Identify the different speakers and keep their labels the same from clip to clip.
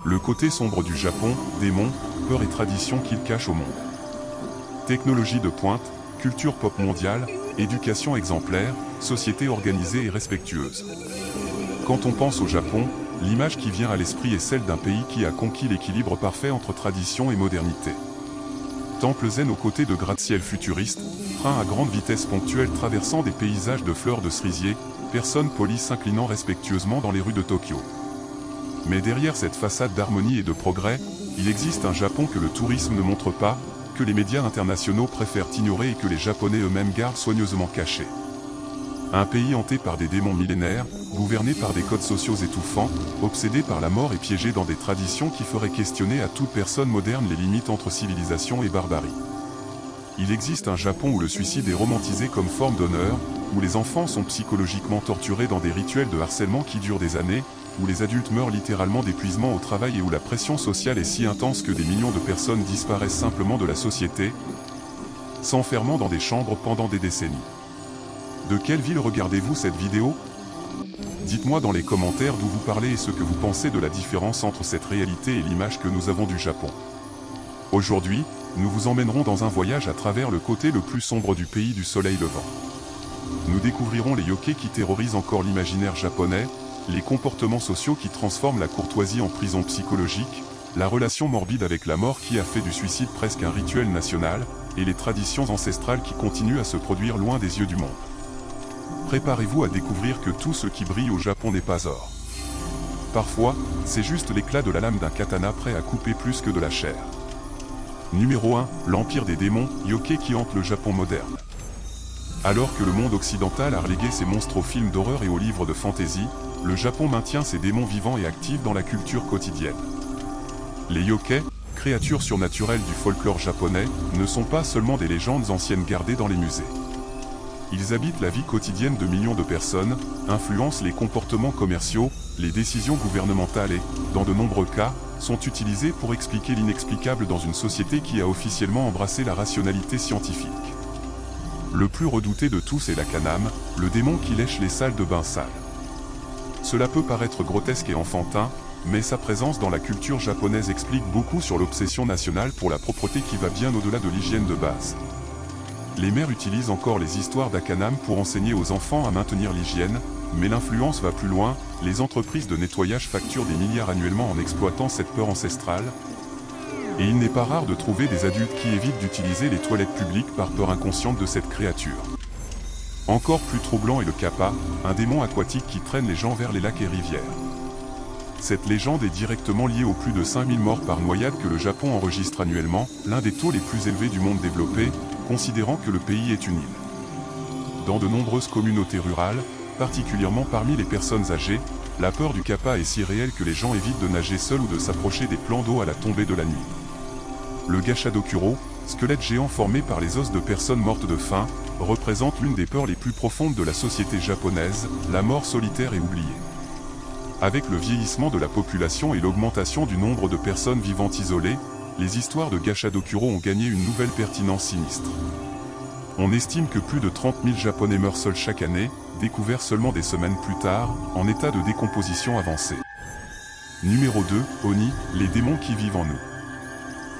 Speaker 1: Le côté sombre du Japon, démons, peurs et traditions qu'il cache au monde. Technologie de pointe, culture pop mondiale, éducation exemplaire, société organisée et respectueuse. Quand on pense au Japon, l'image qui vient à l'esprit est celle d'un pays qui a conquis l'équilibre parfait entre tradition et modernité. Temples zen aux côtés de gratte-ciel futuristes, trains à grande vitesse ponctuelle traversant des paysages de fleurs de cerisier, personnes polies s'inclinant respectueusement dans les rues de Tokyo. Mais derrière cette façade d'harmonie et de progrès, il existe un Japon que le tourisme ne montre pas, que les médias internationaux préfèrent ignorer et que les Japonais eux-mêmes gardent soigneusement caché. Un pays hanté par des démons millénaires, gouverné par des codes sociaux étouffants, obsédé par la mort et piégé dans des traditions qui feraient questionner à toute personne moderne les limites entre civilisation et barbarie. Il existe un Japon où le suicide est romantisé comme forme d'honneur, où les enfants sont psychologiquement torturés dans des rituels de harcèlement qui durent des années, où les adultes meurent littéralement d'épuisement au travail et où la pression sociale est si intense que des millions de personnes disparaissent simplement de la société, s'enfermant dans des chambres pendant des décennies. De quelle ville regardez-vous cette vidéo? Dites-moi dans les commentaires d'où vous parlez et ce que vous pensez de la différence entre cette réalité et l'image que nous avons du Japon. Aujourd'hui, nous vous emmènerons dans un voyage à travers le côté le plus sombre du pays du soleil levant. Nous découvrirons les yokai qui terrorisent encore l'imaginaire japonais, les comportements sociaux qui transforment la courtoisie en prison psychologique, la relation morbide avec la mort qui a fait du suicide presque un rituel national, et les traditions ancestrales qui continuent à se produire loin des yeux du monde. Préparez-vous à découvrir que tout ce qui brille au Japon n'est pas or. Parfois, c'est juste l'éclat de la lame d'un katana prêt à couper plus que de la chair. Numéro 1, l'empire des démons, yokai qui hante le Japon moderne. Alors que le monde occidental a relégué ses monstres aux films d'horreur et aux livres de fantasy, le Japon maintient ses démons vivants et actifs dans la culture quotidienne. Les yokai, créatures surnaturelles du folklore japonais, ne sont pas seulement des légendes anciennes gardées dans les musées. Ils habitent la vie quotidienne de millions de personnes, influencent les comportements commerciaux, les décisions gouvernementales et, dans de nombreux cas, sont utilisés pour expliquer l'inexplicable dans une société qui a officiellement embrassé la rationalité scientifique. Le plus redouté de tous est la Kaname, le démon qui lèche les salles de bain sales. Cela peut paraître grotesque et enfantin, mais sa présence dans la culture japonaise explique beaucoup sur l'obsession nationale pour la propreté qui va bien au-delà de l'hygiène de base. Les mères utilisent encore les histoires d'Akaname pour enseigner aux enfants à maintenir l'hygiène, mais l'influence va plus loin, les entreprises de nettoyage facturent des milliards annuellement en exploitant cette peur ancestrale, et il n'est pas rare de trouver des adultes qui évitent d'utiliser les toilettes publiques par peur inconsciente de cette créature. Encore plus troublant est le Kappa, un démon aquatique qui traîne les gens vers les lacs et rivières. Cette légende est directement liée aux plus de 5000 morts par noyade que le Japon enregistre annuellement, l'un des taux les plus élevés du monde développé, considérant que le pays est une île. Dans de nombreuses communautés rurales, particulièrement parmi les personnes âgées, la peur du Kappa est si réelle que les gens évitent de nager seuls ou de s'approcher des plans d'eau à la tombée de la nuit. Le Gashadokuro, squelette géant formé par les os de personnes mortes de faim, représente l'une des peurs les plus profondes de la société japonaise, la mort solitaire et oubliée. Avec le vieillissement de la population et l'augmentation du nombre de personnes vivant isolées, les histoires de Gashadokuro ont gagné une nouvelle pertinence sinistre. On estime que plus de 30 000 Japonais meurent seuls chaque année, découverts seulement des semaines plus tard, en état de décomposition avancée. Numéro 2, Oni, les démons qui vivent en nous.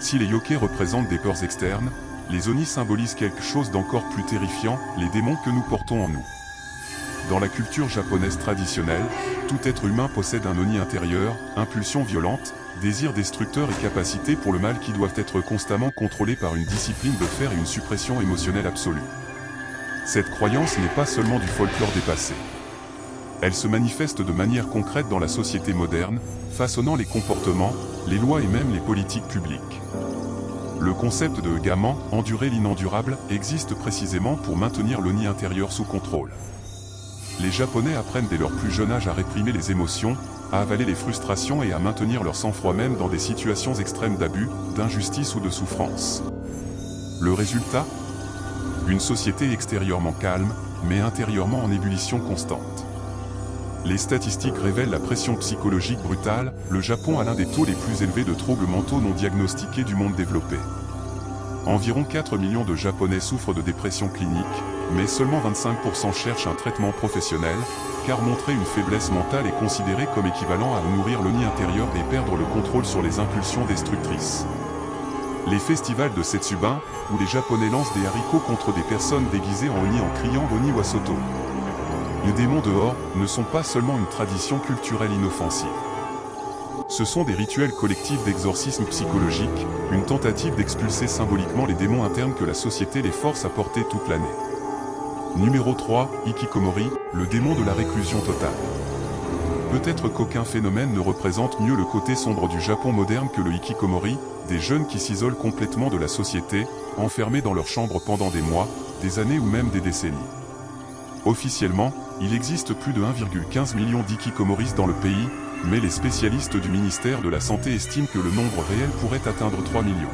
Speaker 1: Si les yokai représentent des peurs externes, les Oni symbolisent quelque chose d'encore plus terrifiant, les démons que nous portons en nous. Dans la culture japonaise traditionnelle, tout être humain possède un Oni intérieur, impulsion violente, désir destructeur et capacité pour le mal qui doivent être constamment contrôlés par une discipline de fer et une suppression émotionnelle absolue. Cette croyance n'est pas seulement du folklore dépassé. Elle se manifeste de manière concrète dans la société moderne, façonnant les comportements, les lois et même les politiques publiques. Le concept de gaman, endurer l'inendurable, existe précisément pour maintenir l'Oni intérieur sous contrôle. Les Japonais apprennent dès leur plus jeune âge à réprimer les émotions, à avaler les frustrations et à maintenir leur sang-froid même dans des situations extrêmes d'abus, d'injustice ou de souffrance. Le résultat? Une société extérieurement calme, mais intérieurement en ébullition constante. Les statistiques révèlent la pression psychologique brutale, le Japon a l'un des taux les plus élevés de troubles mentaux non diagnostiqués du monde développé. Environ 4 millions de Japonais souffrent de dépression clinique, mais seulement 25% cherchent un traitement professionnel, car montrer une faiblesse mentale est considéré comme équivalent à nourrir le nid intérieur et perdre le contrôle sur les impulsions destructrices. Les festivals de Setsubun, où les Japonais lancent des haricots contre des personnes déguisées en oni en criant Oni wa Soto. Les démons dehors ne sont pas seulement une tradition culturelle inoffensive. Ce sont des rituels collectifs d'exorcisme psychologique, une tentative d'expulser symboliquement les démons internes que la société les force à porter toute l'année. Numéro 3, Hikikomori, le démon de la réclusion totale. Peut-être qu'aucun phénomène ne représente mieux le côté sombre du Japon moderne que le Hikikomori, des jeunes qui s'isolent complètement de la société, enfermés dans leur chambre pendant des mois, des années ou même des décennies. Officiellement, il existe plus de 1,15 million d'Hikikomoris dans le pays, mais les spécialistes du ministère de la Santé estiment que le nombre réel pourrait atteindre 3 millions.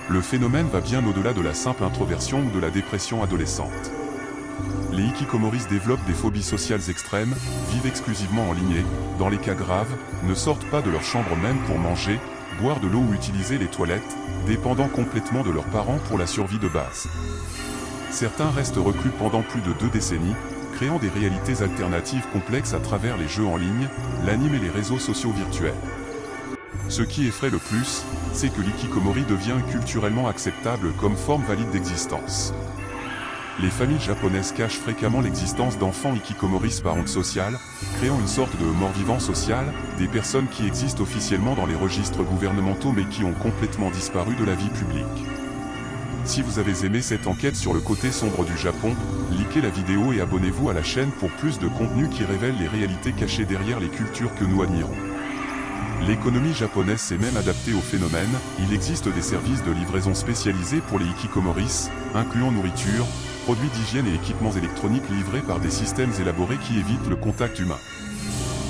Speaker 1: Le phénomène va bien au-delà de la simple introversion ou de la dépression adolescente. Les Hikikomoris développent des phobies sociales extrêmes, vivent exclusivement en lignée, dans les cas graves, ne sortent pas de leur chambre même pour manger, boire de l'eau ou utiliser les toilettes, dépendant complètement de leurs parents pour la survie de base. Certains restent reclus pendant plus de 2 décennies, créant des réalités alternatives complexes à travers les jeux en ligne, l'anime et les réseaux sociaux virtuels. Ce qui effraie le plus, c'est que l'hikikomori devient culturellement acceptable comme forme valide d'existence. Les familles japonaises cachent fréquemment l'existence d'enfants hikikomoris par honte sociale, créant une sorte de mort-vivant social, des personnes qui existent officiellement dans les registres gouvernementaux mais qui ont complètement disparu de la vie publique. Si vous avez aimé cette enquête sur le côté sombre du Japon, likez la vidéo et abonnez-vous à la chaîne pour plus de contenu qui révèle les réalités cachées derrière les cultures que nous admirons. L'économie japonaise s'est même adaptée au phénomène, il existe des services de livraison spécialisés pour les hikikomoris, incluant nourriture, produits d'hygiène et équipements électroniques livrés par des systèmes élaborés qui évitent le contact humain.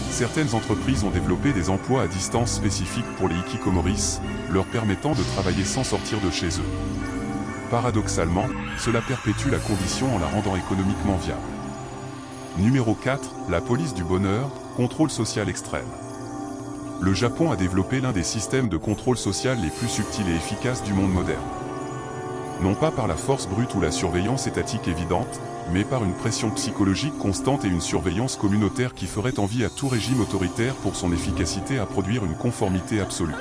Speaker 1: Certaines entreprises ont développé des emplois à distance spécifiques pour les hikikomoris, leur permettant de travailler sans sortir de chez eux. Paradoxalement, cela perpétue la condition en la rendant économiquement viable. Numéro 4, la police du bonheur, contrôle social extrême. Le Japon a développé l'un des systèmes de contrôle social les plus subtils et efficaces du monde moderne. Non pas par la force brute ou la surveillance étatique évidente, mais par une pression psychologique constante et une surveillance communautaire qui ferait envie à tout régime autoritaire pour son efficacité à produire une conformité absolue.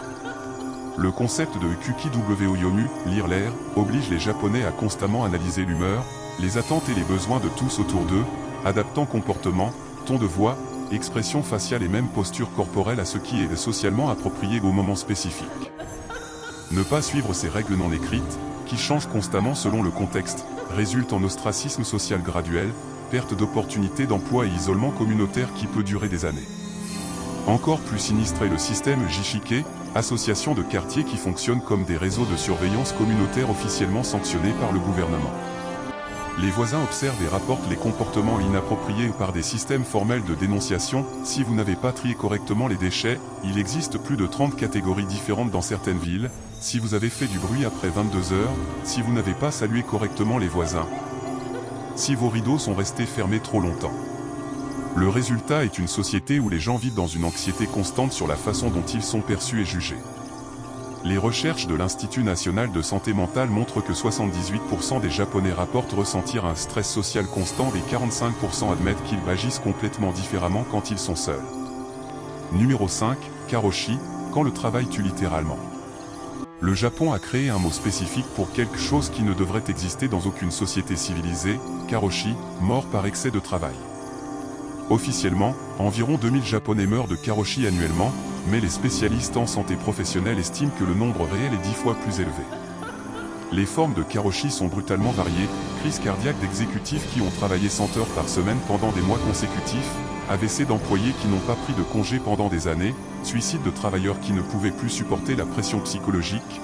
Speaker 1: Le concept de Kuki-wo-yomu, lire l'air, oblige les Japonais à constamment analyser l'humeur, les attentes et les besoins de tous autour d'eux, adaptant comportement, ton de voix, expression faciale et même posture corporelle à ce qui est socialement approprié au moment spécifique. Ne pas suivre ces règles non écrites, qui changent constamment selon le contexte, résulte en ostracisme social graduel, perte d'opportunités d'emploi et isolement communautaire qui peut durer des années. Encore plus sinistre est le système Jishike, association de quartiers qui fonctionnent comme des réseaux de surveillance communautaire officiellement sanctionnés par le gouvernement. Les voisins observent et rapportent les comportements inappropriés par des systèmes formels de dénonciation. Si vous n'avez pas trié correctement les déchets, il existe plus de 30 catégories différentes dans certaines villes. Si vous avez fait du bruit après 22 heures, si vous n'avez pas salué correctement les voisins, si vos rideaux sont restés fermés trop longtemps. Le résultat est une société où les gens vivent dans une anxiété constante sur la façon dont ils sont perçus et jugés. Les recherches de l'Institut national de santé mentale montrent que 78% des Japonais rapportent ressentir un stress social constant et 45% admettent qu'ils agissent complètement différemment quand ils sont seuls. Numéro 5, Karoshi, quand le travail tue littéralement. Le Japon a créé un mot spécifique pour quelque chose qui ne devrait exister dans aucune société civilisée, Karoshi, mort par excès de travail. Officiellement, environ 2000 Japonais meurent de karoshi annuellement, mais les spécialistes en santé professionnelle estiment que le nombre réel est 10 fois plus élevé. Les formes de karoshi sont brutalement variées, crise cardiaque d'exécutifs qui ont travaillé 100 heures par semaine pendant des mois consécutifs, AVC d'employés qui n'ont pas pris de congé pendant des années, suicide de travailleurs qui ne pouvaient plus supporter la pression psychologique,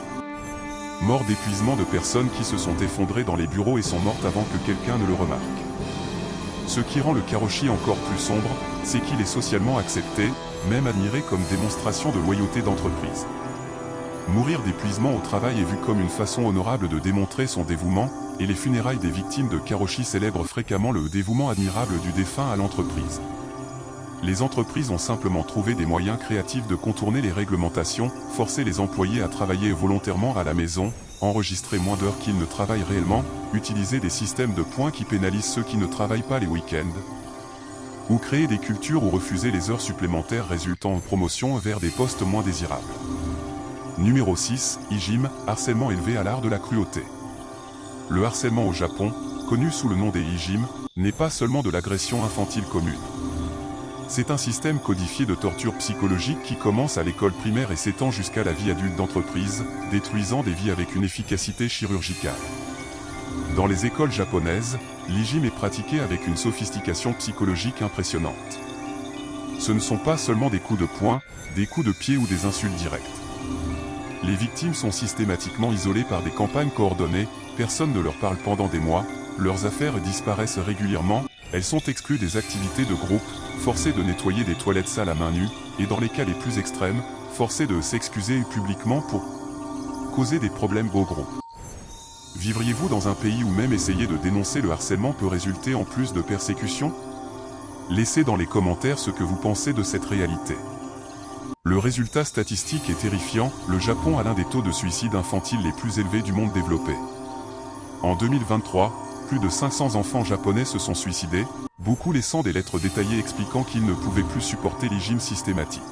Speaker 1: mort d'épuisement de personnes qui se sont effondrées dans les bureaux et sont mortes avant que quelqu'un ne le remarque. Ce qui rend le karoshi encore plus sombre, c'est qu'il est socialement accepté, même admiré comme démonstration de loyauté d'entreprise. Mourir d'épuisement au travail est vu comme une façon honorable de démontrer son dévouement, et les funérailles des victimes de karoshi célèbrent fréquemment le dévouement admirable du défunt à l'entreprise. Les entreprises ont simplement trouvé des moyens créatifs de contourner les réglementations, forcer les employés à travailler volontairement à la maison, enregistrer moins d'heures qu'ils ne travaillent réellement, utiliser des systèmes de points qui pénalisent ceux qui ne travaillent pas les week-ends, ou créer des cultures ou refuser les heures supplémentaires résultant en promotion vers des postes moins désirables. Numéro 6, Ijim, harcèlement élevé à l'art de la cruauté. Le harcèlement au Japon, connu sous le nom des Ijim, n'est pas seulement de l'agression infantile commune. C'est un système codifié de torture psychologique qui commence à l'école primaire et s'étend jusqu'à la vie adulte d'entreprise, détruisant des vies avec une efficacité chirurgicale. Dans les écoles japonaises, l'Ijim est pratiqué avec une sophistication psychologique impressionnante. Ce ne sont pas seulement des coups de poing, des coups de pied ou des insultes directes. Les victimes sont systématiquement isolées par des campagnes coordonnées, personne ne leur parle pendant des mois, leurs affaires disparaissent régulièrement, elles sont exclues des activités de groupe, forcées de nettoyer des toilettes sales à main nue, et dans les cas les plus extrêmes, forcées de s'excuser publiquement pour causer des problèmes au groupe. Vivriez-vous dans un pays où même essayer de dénoncer le harcèlement peut résulter en plus de persécutions? Laissez dans les commentaires ce que vous pensez de cette réalité. Le résultat statistique est terrifiant, le Japon a l'un des taux de suicide infantile les plus élevés du monde développé. En 2023, plus de 500 enfants japonais se sont suicidés, beaucoup laissant des lettres détaillées expliquant qu'ils ne pouvaient plus supporter l'Ijim systématique.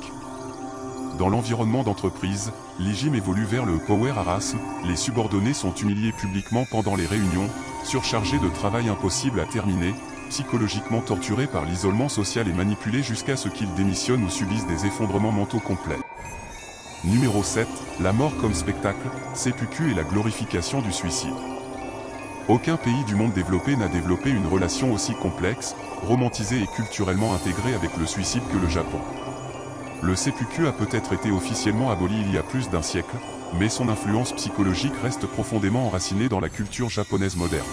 Speaker 1: Dans l'environnement d'entreprise, l'Ijim évolue vers le power harassment, les subordonnés sont humiliés publiquement pendant les réunions, surchargés de travail impossible à terminer, psychologiquement torturés par l'isolement social et manipulés jusqu'à ce qu'ils démissionnent ou subissent des effondrements mentaux complets. Numéro 7, la mort comme spectacle, seppuku et la glorification du suicide. Aucun pays du monde développé n'a développé une relation aussi complexe, romantisée et culturellement intégrée avec le suicide que le Japon. Le seppuku a peut-être été officiellement aboli il y a plus d'un siècle, mais son influence psychologique reste profondément enracinée dans la culture japonaise moderne.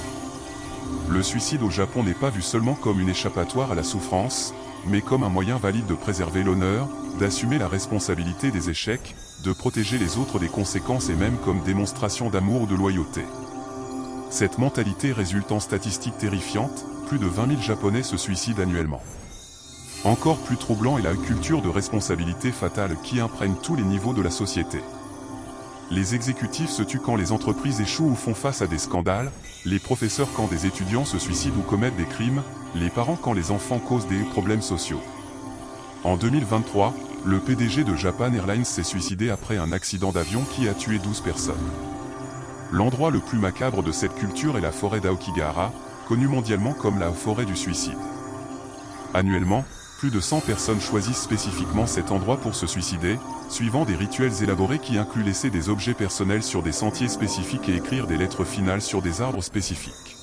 Speaker 1: Le suicide au Japon n'est pas vu seulement comme une échappatoire à la souffrance, mais comme un moyen valide de préserver l'honneur, d'assumer la responsabilité des échecs, de protéger les autres des conséquences et même comme démonstration d'amour ou de loyauté. Cette mentalité résulte en statistiques terrifiantes, plus de 20 000 Japonais se suicident annuellement. Encore plus troublant est la culture de responsabilité fatale qui imprègne tous les niveaux de la société. Les exécutifs se tuent quand les entreprises échouent ou font face à des scandales, les professeurs quand des étudiants se suicident ou commettent des crimes, les parents quand les enfants causent des problèmes sociaux. En 2023, le PDG de Japan Airlines s'est suicidé après un accident d'avion qui a tué 12 personnes. L'endroit le plus macabre de cette culture est la forêt d'Aokigahara, connue mondialement comme la forêt du suicide. Annuellement, plus de 100 personnes choisissent spécifiquement cet endroit pour se suicider, suivant des rituels élaborés qui incluent laisser des objets personnels sur des sentiers spécifiques et écrire des lettres finales sur des arbres spécifiques.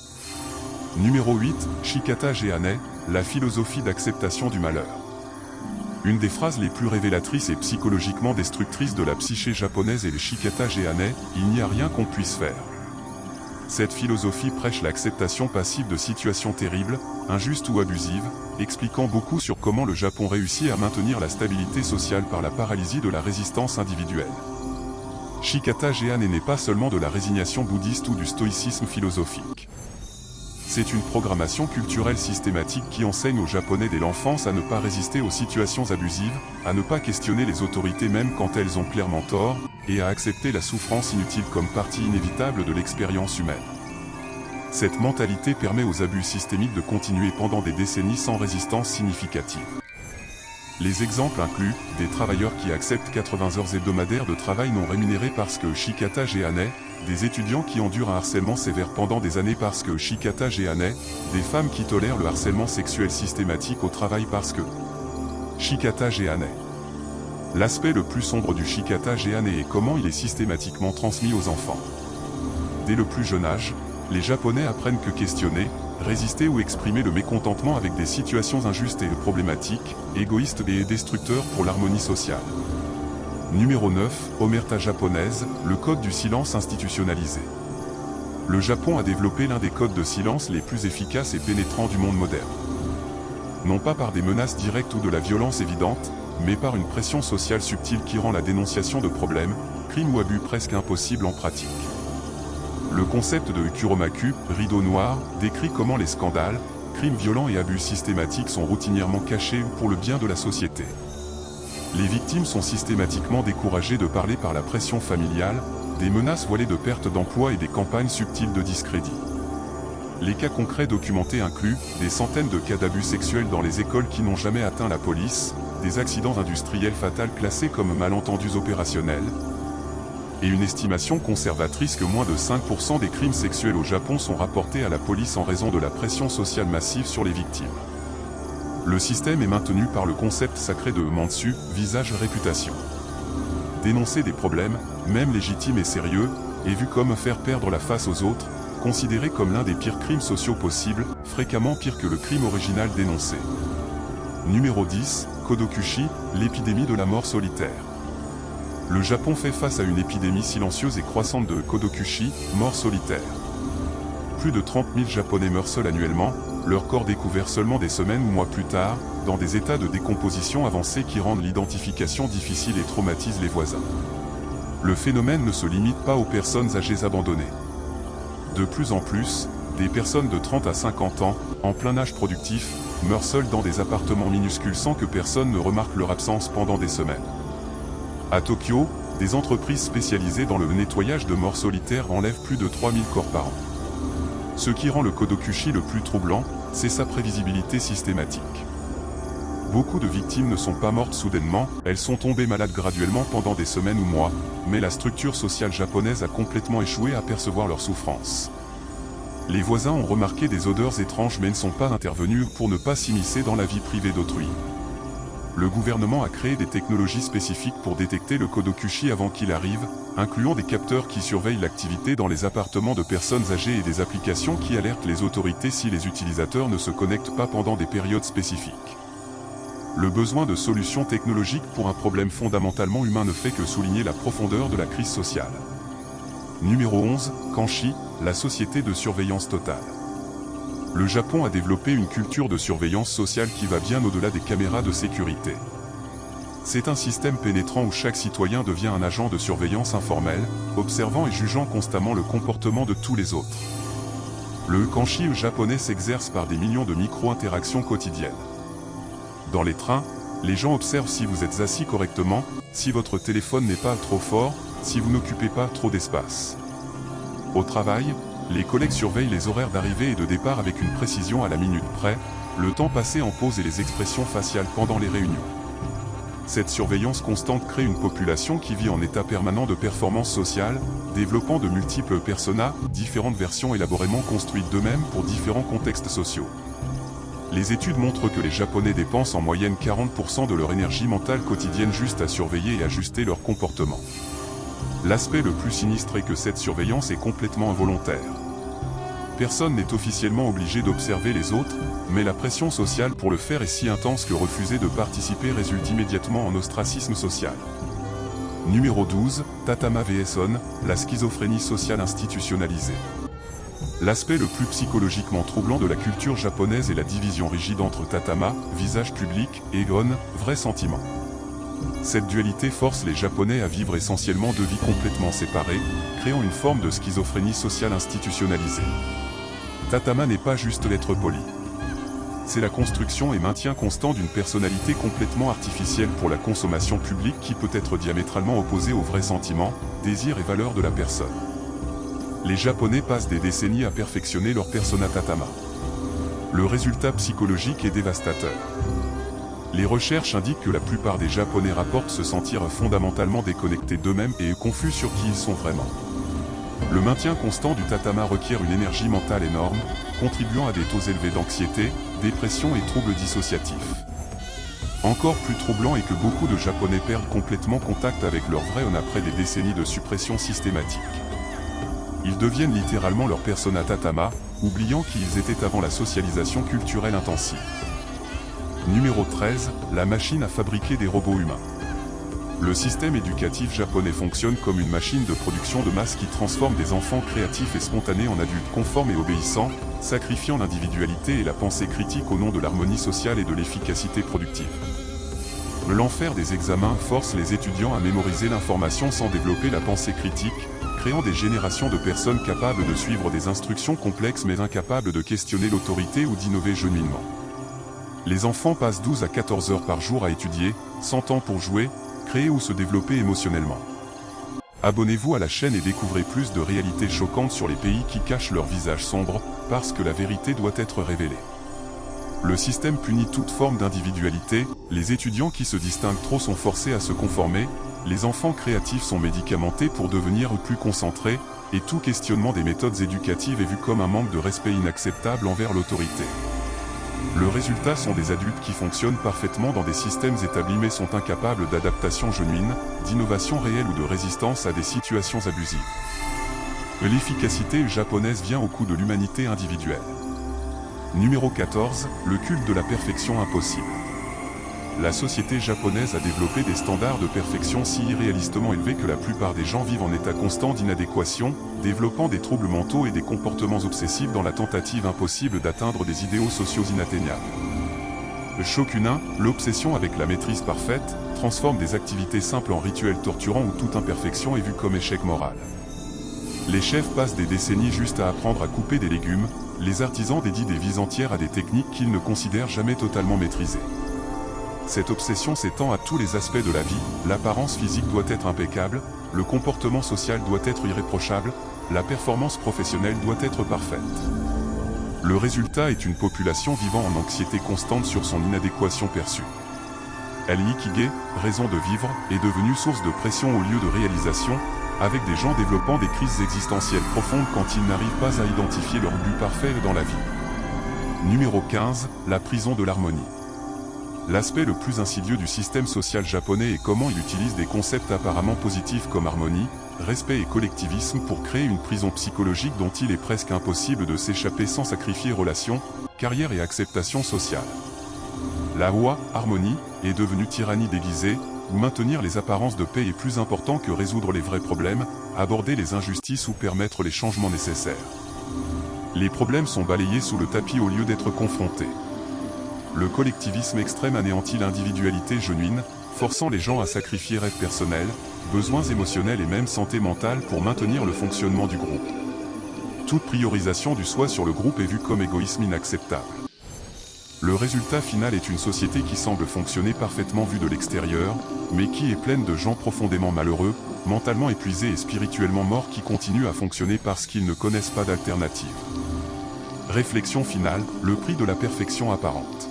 Speaker 1: Numéro 8, Shikata Gehanai, la philosophie d'acceptation du malheur. Une des phrases les plus révélatrices et psychologiquement destructrices de la psyché japonaise est le Shikata Gehanai, il n'y a rien qu'on puisse faire. Cette philosophie prêche l'acceptation passive de situations terribles, injustes ou abusives, expliquant beaucoup sur comment le Japon réussit à maintenir la stabilité sociale par la paralysie de la résistance individuelle. Shikata Gehanai n'est pas seulement de la résignation bouddhiste ou du stoïcisme philosophique. C'est une programmation culturelle systématique qui enseigne aux Japonais dès l'enfance à ne pas résister aux situations abusives, à ne pas questionner les autorités même quand elles ont clairement tort, et à accepter la souffrance inutile comme partie inévitable de l'expérience humaine. Cette mentalité permet aux abus systémiques de continuer pendant des décennies sans résistance significative. Les exemples incluent des travailleurs qui acceptent 80 heures hebdomadaires de travail non rémunéré parce que Shikata Gehanai, des étudiants qui endurent un harcèlement sévère pendant des années parce que Shikata Gehanai, des femmes qui tolèrent le harcèlement sexuel systématique au travail parce que Shikata Gehanai. L'aspect le plus sombre du Shikata Gehanai est comment il est systématiquement transmis aux enfants. Dès le plus jeune âge, les Japonais apprennent que questionner, résister ou exprimer le mécontentement avec des situations injustes et problématiques, égoïstes et destructeurs pour l'harmonie sociale. Numéro 9, Omerta japonaise, le code du silence institutionnalisé. Le Japon a développé l'un des codes de silence les plus efficaces et pénétrants du monde moderne. Non pas par des menaces directes ou de la violence évidente, mais par une pression sociale subtile qui rend la dénonciation de problèmes, crimes ou abus presque impossible en pratique. Le concept de Kuromaku, rideau noir, décrit comment les scandales, crimes violents et abus systématiques sont routinièrement cachés pour le bien de la société. Les victimes sont systématiquement découragées de parler par la pression familiale, des menaces voilées de perte d'emploi et des campagnes subtiles de discrédit. Les cas concrets documentés incluent des centaines de cas d'abus sexuels dans les écoles qui n'ont jamais atteint la police, des accidents industriels fatals classés comme malentendus opérationnels, et une estimation conservatrice que moins de 5% des crimes sexuels au Japon sont rapportés à la police en raison de la pression sociale massive sur les victimes. Le système est maintenu par le concept sacré de Mansu, visage-réputation. Dénoncer des problèmes, même légitimes et sérieux, est vu comme faire perdre la face aux autres, considéré comme l'un des pires crimes sociaux possibles, fréquemment pire que le crime original dénoncé. Numéro 10, Kodokushi, l'épidémie de la mort solitaire. Le Japon fait face à une épidémie silencieuse et croissante de Kodokushi, mort solitaire. Plus de 30 000 Japonais meurent seuls annuellement, leur corps découvert seulement des semaines ou mois plus tard, dans des états de décomposition avancés qui rendent l'identification difficile et traumatisent les voisins. Le phénomène ne se limite pas aux personnes âgées abandonnées. De plus en plus, des personnes de 30 à 50 ans, en plein âge productif, meurent seules dans des appartements minuscules sans que personne ne remarque leur absence pendant des semaines. À Tokyo, des entreprises spécialisées dans le nettoyage de morts solitaires enlèvent plus de 3000 corps par an. Ce qui rend le Kodokushi le plus troublant, c'est sa prévisibilité systématique. Beaucoup de victimes ne sont pas mortes soudainement, elles sont tombées malades graduellement pendant des semaines ou mois, mais la structure sociale japonaise a complètement échoué à percevoir leur souffrance. Les voisins ont remarqué des odeurs étranges mais ne sont pas intervenus pour ne pas s'immiscer dans la vie privée d'autrui. Le gouvernement a créé des technologies spécifiques pour détecter le Kodokushi avant qu'il arrive, incluant des capteurs qui surveillent l'activité dans les appartements de personnes âgées et des applications qui alertent les autorités si les utilisateurs ne se connectent pas pendant des périodes spécifiques. Le besoin de solutions technologiques pour un problème fondamentalement humain ne fait que souligner la profondeur de la crise sociale. Numéro 11, Kanshi, la société de surveillance totale. Le Japon a développé une culture de surveillance sociale qui va bien au-delà des caméras de sécurité. C'est un système pénétrant où chaque citoyen devient un agent de surveillance informel, observant et jugeant constamment le comportement de tous les autres. Le kanshi japonais s'exerce par des millions de micro-interactions quotidiennes. Dans les trains, les gens observent si vous êtes assis correctement, si votre téléphone n'est pas trop fort, si vous n'occupez pas trop d'espace. Au travail, les collègues surveillent les horaires d'arrivée et de départ avec une précision à la minute près, le temps passé en pause et les expressions faciales pendant les réunions. Cette surveillance constante crée une population qui vit en état permanent de performance sociale, développant de multiples personas, différentes versions élaborément construites d'eux-mêmes pour différents contextes sociaux. Les études montrent que les Japonais dépensent en moyenne 40% de leur énergie mentale quotidienne juste à surveiller et ajuster leur comportement. L'aspect le plus sinistre est que cette surveillance est complètement involontaire. Personne n'est officiellement obligé d'observer les autres, mais la pression sociale pour le faire est si intense que refuser de participer résulte immédiatement en ostracisme social. Numéro 12, Tatama vs On, la schizophrénie sociale institutionnalisée. L'aspect le plus psychologiquement troublant de la culture japonaise est la division rigide entre Tatama, visage public, et On, vrai sentiment. Cette dualité force les Japonais à vivre essentiellement deux vies complètement séparées, créant une forme de schizophrénie sociale institutionnalisée. Tatama n'est pas juste l'être poli. C'est la construction et maintien constant d'une personnalité complètement artificielle pour la consommation publique qui peut être diamétralement opposée aux vrais sentiments, désirs et valeurs de la personne. Les Japonais passent des décennies à perfectionner leur persona Tatama. Le résultat psychologique est dévastateur. Les recherches indiquent que la plupart des Japonais rapportent se sentir fondamentalement déconnectés d'eux-mêmes et confus sur qui ils sont vraiment. Le maintien constant du tatama requiert une énergie mentale énorme, contribuant à des taux élevés d'anxiété, dépression et troubles dissociatifs. Encore plus troublant est que beaucoup de Japonais perdent complètement contact avec leur vrai on après des décennies de suppression systématique. Ils deviennent littéralement leur persona tatama, oubliant qui ils étaient avant la socialisation culturelle intensive. Numéro 13, la machine à fabriquer des robots humains. Le système éducatif japonais fonctionne comme une machine de production de masse qui transforme des enfants créatifs et spontanés en adultes conformes et obéissants, sacrifiant l'individualité et la pensée critique au nom de l'harmonie sociale et de l'efficacité productive. L'enfer des examens force les étudiants à mémoriser l'information sans développer la pensée critique, créant des générations de personnes capables de suivre des instructions complexes mais incapables de questionner l'autorité ou d'innover genuinement. Les enfants passent 12 à 14 heures par jour à étudier, sans temps pour jouer, créer ou se développer émotionnellement. Abonnez-vous à la chaîne et découvrez plus de réalités choquantes sur les pays qui cachent leur visage sombre, parce que la vérité doit être révélée. Le système punit toute forme d'individualité, les étudiants qui se distinguent trop sont forcés à se conformer, les enfants créatifs sont médicamentés pour devenir plus concentrés, et tout questionnement des méthodes éducatives est vu comme un manque de respect inacceptable envers l'autorité. Le résultat sont des adultes qui fonctionnent parfaitement dans des systèmes établis mais sont incapables d'adaptation genuine, d'innovation réelle ou de résistance à des situations abusives. L'efficacité japonaise vient au coût de l'humanité individuelle. Numéro 14, le culte de la perfection impossible. La société japonaise a développé des standards de perfection si irréalistement élevés que la plupart des gens vivent en état constant d'inadéquation, développant des troubles mentaux et des comportements obsessifs dans la tentative impossible d'atteindre des idéaux sociaux inatteignables. Le shokunin, l'obsession avec la maîtrise parfaite, transforme des activités simples en rituels torturants où toute imperfection est vue comme échec moral. Les chefs passent des décennies juste à apprendre à couper des légumes, les artisans dédient des vies entières à des techniques qu'ils ne considèrent jamais totalement maîtrisées. Cette obsession s'étend à tous les aspects de la vie, l'apparence physique doit être impeccable, le comportement social doit être irréprochable, la performance professionnelle doit être parfaite. Le résultat est une population vivant en anxiété constante sur son inadéquation perçue. L'ikigai, raison de vivre, est devenue source de pression au lieu de réalisation, avec des gens développant des crises existentielles profondes quand ils n'arrivent pas à identifier leur but parfait dans la vie. Numéro 15, la prison de l'harmonie. L'aspect le plus insidieux du système social japonais est comment il utilise des concepts apparemment positifs comme harmonie, respect et collectivisme pour créer une prison psychologique dont il est presque impossible de s'échapper sans sacrifier relations, carrière et acceptation sociale. La Wa, harmonie, est devenue tyrannie déguisée, où maintenir les apparences de paix est plus important que résoudre les vrais problèmes, aborder les injustices ou permettre les changements nécessaires. Les problèmes sont balayés sous le tapis au lieu d'être confrontés. Le collectivisme extrême anéantit l'individualité genuine, forçant les gens à sacrifier rêves personnels, besoins émotionnels et même santé mentale pour maintenir le fonctionnement du groupe. Toute priorisation du soi sur le groupe est vue comme égoïsme inacceptable. Le résultat final est une société qui semble fonctionner parfaitement vue de l'extérieur, mais qui est pleine de gens profondément malheureux, mentalement épuisés et spirituellement morts qui continuent à fonctionner parce qu'ils ne connaissent pas d'alternative. Réflexion finale, le prix de la perfection apparente.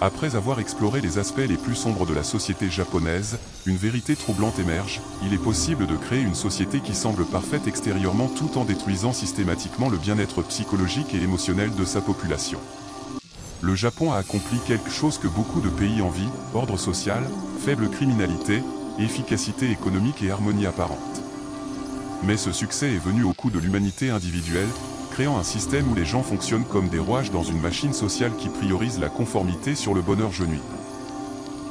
Speaker 1: Après avoir exploré les aspects les plus sombres de la société japonaise, une vérité troublante émerge, il est possible de créer une société qui semble parfaite extérieurement tout en détruisant systématiquement le bien-être psychologique et émotionnel de sa population. Le Japon a accompli quelque chose que beaucoup de pays envient, ordre social, faible criminalité, efficacité économique et harmonie apparente. Mais ce succès est venu au coût de l'humanité individuelle, créant un système où les gens fonctionnent comme des rouages dans une machine sociale qui priorise la conformité sur le bonheur genuin.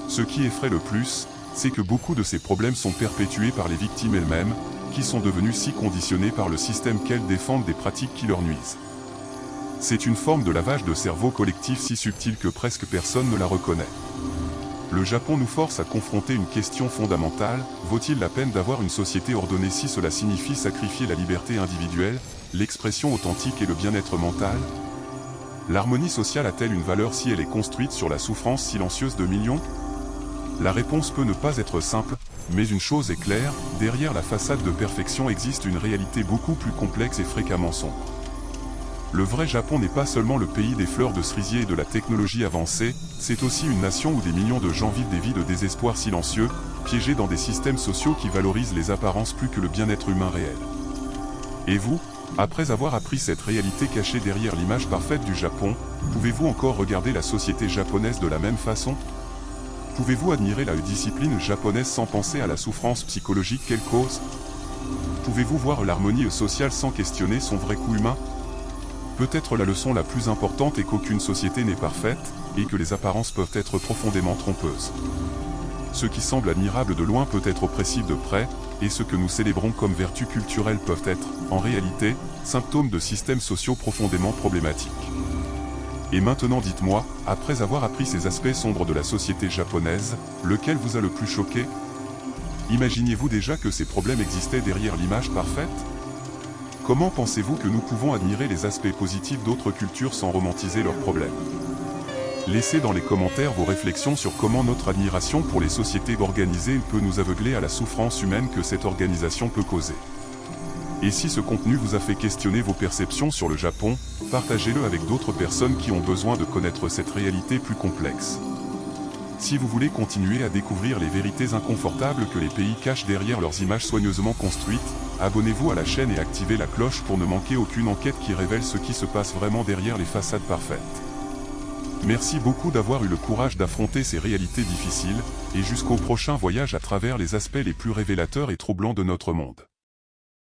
Speaker 1: Ce qui effraie le plus, c'est que beaucoup de ces problèmes sont perpétués par les victimes elles-mêmes, qui sont devenues si conditionnées par le système qu'elles défendent des pratiques qui leur nuisent. C'est une forme de lavage de cerveau collectif si subtile que presque personne ne la reconnaît. Le Japon nous force à confronter une question fondamentale, vaut-il la peine d'avoir une société ordonnée si cela signifie sacrifier la liberté individuelle, l'expression authentique et le bien-être mental? L'harmonie sociale a-t-elle une valeur si elle est construite sur la souffrance silencieuse de millions? La réponse peut ne pas être simple, mais une chose est claire, derrière la façade de perfection existe une réalité beaucoup plus complexe et fréquemment sombre. Le vrai Japon n'est pas seulement le pays des fleurs de cerisier et de la technologie avancée, c'est aussi une nation où des millions de gens vivent des vies de désespoir silencieux, piégés dans des systèmes sociaux qui valorisent les apparences plus que le bien-être humain réel. Et vous, après avoir appris cette réalité cachée derrière l'image parfaite du Japon, pouvez-vous encore regarder la société japonaise de la même façon? Pouvez-vous admirer la discipline japonaise sans penser à la souffrance psychologique qu'elle cause? Pouvez-vous voir l'harmonie sociale sans questionner son vrai coût humain? Peut-être la leçon la plus importante est qu'aucune société n'est parfaite, et que les apparences peuvent être profondément trompeuses. Ce qui semble admirable de loin peut être oppressif de près, et ce que nous célébrons comme vertus culturelles peuvent être, en réalité, symptômes de systèmes sociaux profondément problématiques. Et maintenant dites-moi, après avoir appris ces aspects sombres de la société japonaise, lequel vous a le plus choqué? Imaginiez-vous déjà que ces problèmes existaient derrière l'image parfaite? Comment pensez-vous que nous pouvons admirer les aspects positifs d'autres cultures sans romantiser leurs problèmes? Laissez dans les commentaires vos réflexions sur comment notre admiration pour les sociétés organisées peut nous aveugler à la souffrance humaine que cette organisation peut causer. Et si ce contenu vous a fait questionner vos perceptions sur le Japon, partagez-le avec d'autres personnes qui ont besoin de connaître cette réalité plus complexe. Si vous voulez continuer à découvrir les vérités inconfortables que les pays cachent derrière leurs images soigneusement construites, abonnez-vous à la chaîne et activez la cloche pour ne manquer aucune enquête qui révèle ce qui se passe vraiment derrière les façades parfaites. Merci beaucoup d'avoir eu le courage d'affronter ces réalités difficiles, et jusqu'au prochain voyage à travers les aspects les plus révélateurs et troublants de notre monde.